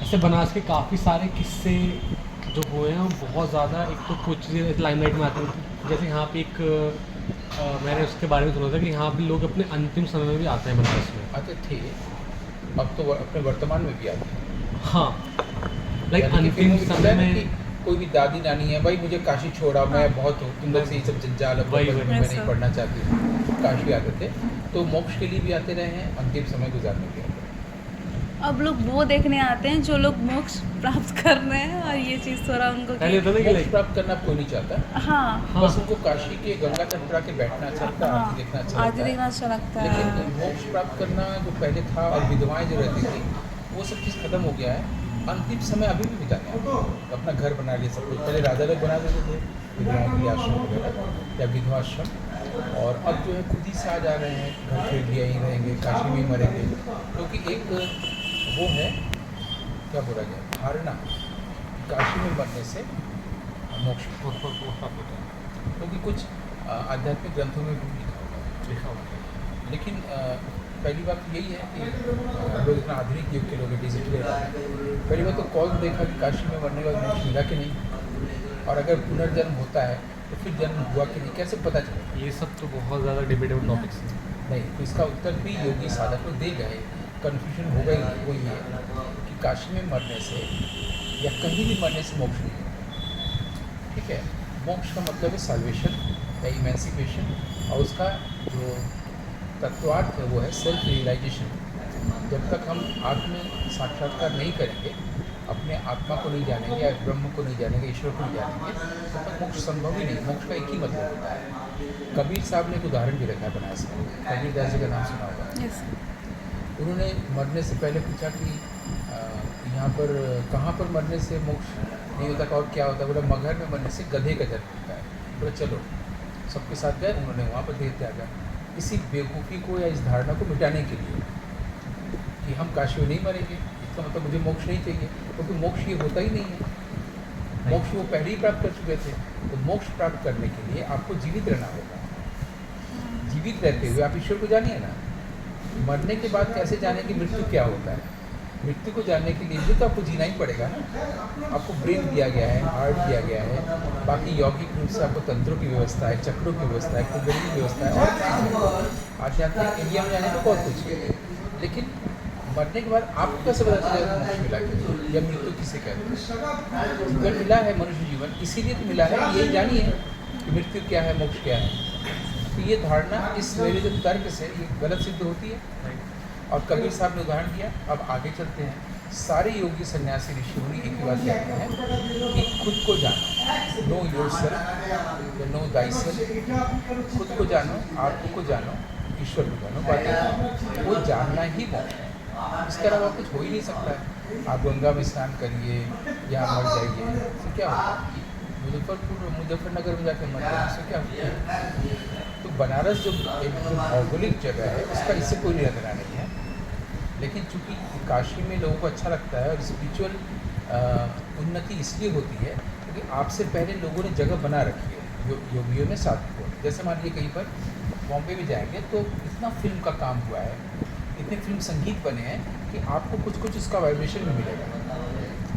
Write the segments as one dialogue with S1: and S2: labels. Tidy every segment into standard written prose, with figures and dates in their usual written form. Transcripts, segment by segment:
S1: ऐसे बनारस के काफ़ी सारे किस्से जो हुए हैं वो बहुत ज़्यादा, एक तो कुछ चीज़ें लाइमलाइट में आती हैं। जैसे यहाँ पे एक मैंने उसके बारे में सुना था कि यहाँ पे लोग अपने अंतिम समय में भी आते हैं बनारस में।
S2: आते थे, अब तो अपने वर्तमान में भी आते हैं।
S1: हाँ, लाइक
S2: यानी कि
S1: अंतिम
S2: फिल्मों में दिखता
S1: समय
S2: है ना कि
S1: में।
S2: कोई भी दादी नानी है, भाई मुझे काशी छोड़ा, मैं
S3: हाँ,
S2: बहुत हूँ, तुम लोग से ये सब जंजाल
S1: वही
S2: में
S1: वही
S2: मैं नहीं
S3: ऐसा।
S2: पढ़ना चाहती हूँ। काशी आते थे, तो मोक्ष के लिए भी आते रहे हैं, अंतिम समय गुजारने के लिए आते रहे
S3: अब लोग वो देखने आते हैं जो लोग मोक्ष प्राप्त कर रहे हैं, और ये चीज़ थोड़ा उनको
S1: पहले
S3: कि
S1: तो ना
S2: हैं।
S1: कि
S2: मोक्ष
S1: लाइक,
S2: प्राप्त करना कोई नहीं चाहता,
S3: हाँ,
S1: हाँ
S2: बस उनको काशी के गंगा तट पर आके बैठना अच्छा लगता है, आरती देखना अच्छा
S3: आरती
S2: लगता
S3: देखना
S2: है।
S3: अच्छा लगता
S2: लेकिन
S3: है।
S2: मोक्ष प्राप्त करना जो पहले था, और विधवाएं जो रहती थी, वो सब चीज़ खत्म हो गया है। अंतिम समय अभी भी बिताते हैं, अपना घर बना लिया सब कुछ। पहले राजा लोग बना देते थे विधवाओं के लिए आश्रम वगैरह या विधवाश्रम, और अब जो है खुद ही से आ जा रहे हैं, घर खरीद लिया, यहीं रहेंगे, काशी में ही मरेंगे। क्योंकि एक वो है, क्या बोला जाए, धारणा, काशी में मरने से मोक्ष, क्योंकि कुछ आध्यात्मिक ग्रंथों में भी लिखा हुआ है।
S1: लिखा हुआ है।
S2: लेकिन पहली बात तो यही है कि लोग इतना आधुनिक युग के लोग हैं, डिजिटल हैं। पहली बात तो कौन देखा कि काशी में मरने के बाद मोक्ष मिला कि नहीं, और अगर पुनर्जन्म होता है तो फिर जन्म हुआ कि नहीं, कैसे पता चलेगा?
S1: ये सब तो बहुत ज़्यादा डिबेटेबल टॉपिक्स हैं।
S2: नहीं, तो इसका उत्तर भी योगी साधक को दे गए। कन्फ्यूजन हो गई, वो ये कि काशी में मरने से या कहीं भी मरने से मोक्ष नहीं होगा। ठीक है, मोक्ष का मतलब है साल्वेशन या इमेंसिपेशन, और उसका जो तत्वार्थ है वो है सेल्फ रियलाइजेशन। जब तक हम आत्म साक्षात्कार नहीं करेंगे, अपने आत्मा को नहीं जानेंगे या ब्रह्म को नहीं जानेंगे, ईश्वर को नहीं जानेंगे, तब तक मोक्ष संभव ही नहीं। मोक्ष का एक ही मतलब होता है। कबीर साहब ने एक उदाहरण भी रखा है बनारस में, कबीर दास जी का नाम सुना होगा।
S3: यस।
S2: उन्होंने मरने से पहले पूछा कि यहाँ पर कहाँ पर मरने से मोक्ष नहीं होता, और क्या होता है? बोला मगहर में मरने से गधे का जन्म होता है। बोला चलो, सबके साथ गए, उन्होंने वहाँ पर देह त्यागा। इसी बेवकूफ़ी को या इस धारणा को मिटाने के लिए कि हम काशी में नहीं मरेंगे, इसका मतलब मुझे मोक्ष नहीं चाहिए, क्योंकि मोक्ष ये होता ही नहीं है। मोक्ष वो पहले ही प्राप्त कर चुके थे। तो मोक्ष प्राप्त करने के लिए आपको जीवित रहना होगा। जीवित रहते हुए आप ईश्वर को जानिए ना। मरने के बाद कैसे जाने कि मृत्यु क्या होता है? मृत्यु को जानने के लिए भी तो आपको जीना ही पड़ेगा ना। आपको ब्रेन दिया गया है, हार्ट दिया गया है, बाकी यौगिक रूप से आपको तंत्रों की व्यवस्था है, चक्रों की व्यवस्था है, कुंडली की व्यवस्था है, और चीज़ें हैं। आध्यात्मिक इंडिया में जाने को बहुत कुछ है, लेकिन मरने के बाद आपको कैसे पता चलेगा कि मोक्ष मिला क्या, या मृत्यु किसे कहते हैं? जीवन मिला है, मनुष्य जीवन इसीलिए तो मिला है, यही जानिए कि मृत्यु क्या है, मोक्ष क्या है। तो ये धारणा इस मेरे जो तर्क से ये गलत सिद्ध होती है। और कबीर साहब ने उदाहरण दिया। अब आगे चलते हैं। सारे योगी सन्यासी ऋषि मुनि एक ही बात कहते हैं कि खुद को जानो, नो योरसेल्फ या नो थाइसेल्फ। खुद को जानो, आत्मा को जानो, ईश्वर को जानो, बातें वो जानना ही मोक्ष है। इसके अलावा कुछ हो ही नहीं सकता है। आप गंगा में स्नान करिए या मर जाइए, इससे क्या होता है? मुजफ्फरनगर में जाकर मर जाए, इससे क्या होता है? तो बनारस जो एक जो भौगोलिक जगह है, उसका इससे कोई लेना देना नहीं है। लेकिन चूंकि काशी में लोगों को अच्छा लगता है, और स्पिरिचुअल उन्नति इसलिए होती है क्योंकि आपसे पहले लोगों ने जगह बना रखी है, योगियों ने, साधकों ने। जैसे मान लीजिए कहीं पर बॉम्बे में जाएंगे तो इतना फिल्म का काम हुआ है, इतने फिल्म संगीत बने हैं कि आपको कुछ कुछ उसका वाइब्रेशन भी मिलेगा,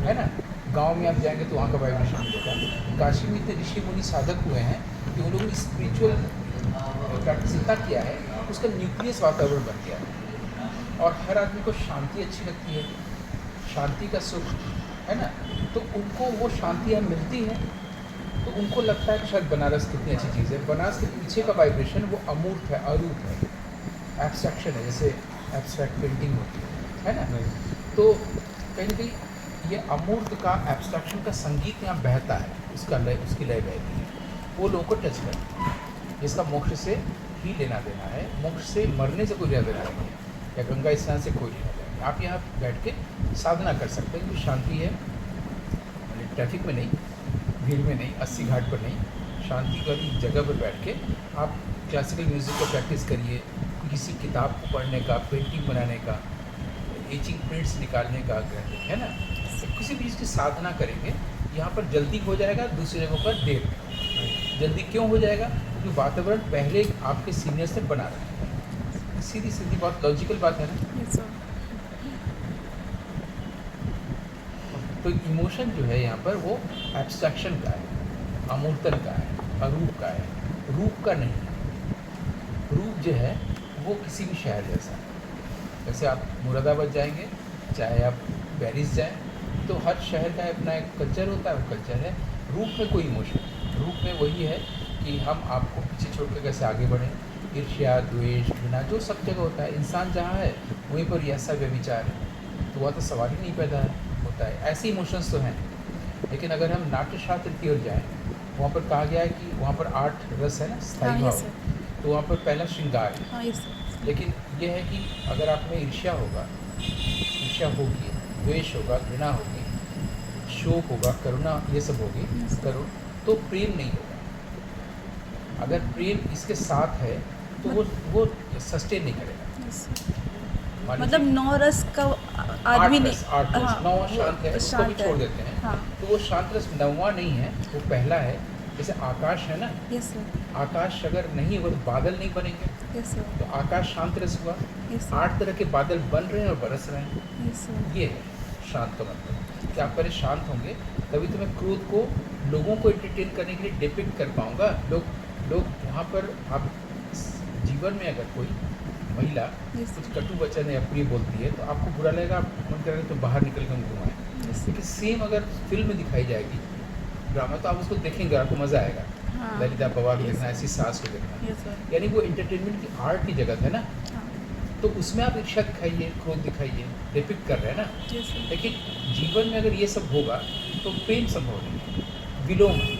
S2: है ना। गांव में आप जाएंगे तो वहाँ का वाइब्रेशन मिलेगा। काशी में इतने ऋषि मुनि साधक हुए हैं कि उन लोगों ने स्पिरिचुअल प्रैक्टिस इतना किया है, उसका न्यूक्लियस वातावरण बन गया है। और हर आदमी को शांति अच्छी लगती है, शांति का सुख, है ना। तो उनको वो शांति यहाँ मिलती है, तो उनको लगता है कि शायद बनारस कितनी अच्छी चीज़ है। बनारस के पीछे का वाइब्रेशन वो अमूर्त है, अरूप है, एब्स्ट्रैक्शन है, जैसे एब्स्ट्रैक्ट पेंटिंग होती है ना। तो कहीं ना कहीं ये अमूर्त का, एब्स्ट्रैक्शन का संगीत यहाँ बहता है, उसका लय, उसकी लय बहती है, वो लोगों को टच करती है। जिसका मोक्ष से ही लेना देना है, मोक्ष से मरने से कोई लेना देना नहीं है, या गंगा स्नान से कोई लेना देना नहीं। आप यहाँ बैठ के साधना कर सकते हैं, क्योंकि शांति है, ट्रैफिक में नहीं, भीड़ में नहीं, 80 घाट पर नहीं, शांति वाली जगह पर बैठ के आप क्लासिकल म्यूज़िक को प्रैक्टिस करिए, किसी किताब को पढ़ने का, पेंटिंग बनाने का, एचिंग प्रिंट्स निकालने का आग्रह है ना। तो किसी भी चीज़ की साधना करेंगे, यहाँ पर जल्दी हो जाएगा, दूसरी जगहों पर देर में। जल्दी क्यों हो जाएगा? क्योंकि वातावरण पहले आपके सीनियर्स ने बना रखा है। सीधी सीधी बात, लॉजिकल बात है ना।
S3: Yes, sir.
S2: तो इमोशन जो है यहाँ पर वो एब्स्ट्रैक्शन का है, अमूर्तन का है, अरूप का है, रूप का नहीं है। रूप जो है वो किसी भी शहर जैसा है। जैसे आप मुरादाबाद जाएंगे, चाहे आप पेरिस जाएं, तो हर शहर का अपना एक कल्चर होता है, वो कल्चर है। रूप में कोई इमोशन, रूप में वही है कि हम आपको पीछे छोड़ के कैसे आगे बढ़ें। ईर्ष्या, द्वेष, घृणा जो सब जगह होता है, इंसान जहाँ है वहीं पर ये ऐसा व्यभिचार है, तो वह तो सवाल ही नहीं पैदा होता है। ऐसे इमोशंस तो हैं। लेकिन अगर हम नाट्यशास्त्र की ओर जाएँ, वहाँ पर कहा गया है कि वहाँ पर 8 रस है ना, स्थायी
S3: हाँ,
S2: भाव,
S3: yes, sir.
S2: तो वहाँ पर पहला श्रृंगार है।
S3: हाँ, yes, sir.
S2: लेकिन ये है कि अगर आप में ईर्ष्या होगा, ईर्ष्या होगी, द्वेष होगा, घृणा होगी, शोक होगा, करुणा, ये सब होगी,
S3: Yes.
S2: करुण, तो प्रेम नहीं होगा। अगर प्रेम इसके साथ है तो वो सस्टेन नहीं करेगा।
S3: Yes, sir.
S2: मान
S3: मतलब
S2: लीजिए
S3: 9 रस का आदमी नहीं।
S2: 8 रस,
S3: हाँ,
S2: 9
S3: वो
S2: शांत है, उसको भी
S3: शांत है।
S2: छोड़ देते हैं।
S3: हाँ,
S2: तो वो शांत रस 9वां नहीं है, वो पहला है। जैसे आकाश है ना,
S3: yes, sir.
S2: आकाश अगर नहीं होगा तो बादल नहीं बनेंगे,
S3: Yes, sir.
S2: तो आकाश शांत रस हुआ।
S3: Yes, sir.
S2: 8 तरह के बादल बन रहे हैं और बरस रहे हैं।
S3: Yes, sir.
S2: ये है शांत का मतलब कि आप पहले शांत होंगे, तभी तो मैं क्रोध को लोगों को एंटरटेन करने के लिए डिपिक्ट कर पाऊँगा। लोग वहाँ पर, आप जीवन में अगर कोई महिला
S3: Yes,
S2: कुछ
S3: sir.
S2: कटु वचन या प्रिय बोलती है तो आपको बुरा लगेगा, आप मन करेगा तो बाहर निकल कर घुमाएं।
S3: Yes, sir.
S2: लेकिन सेम अगर फिल्म में दिखाई जाएगी ड्रामा, तो आप उसको देखेंगे, आपको मज़ा आएगा।
S3: हाँ.
S2: ललिता पवार को
S3: Yes,
S2: देखना,
S3: sir.
S2: ऐसी सास को देखना,
S3: Yes, sir.
S2: यानी वो एंटरटेनमेंट की आर्ट की जगत है ना।
S3: हाँ.
S2: तो उसमें आप ईर्ष्या दिखाइए, क्रोध दिखाइए, डिपिक्ट कर रहे हैं ना।
S3: Yes, sir.
S2: लेकिन जीवन में अगर ये सब होगा तो प्रेम संभव नहीं है, विलोम है।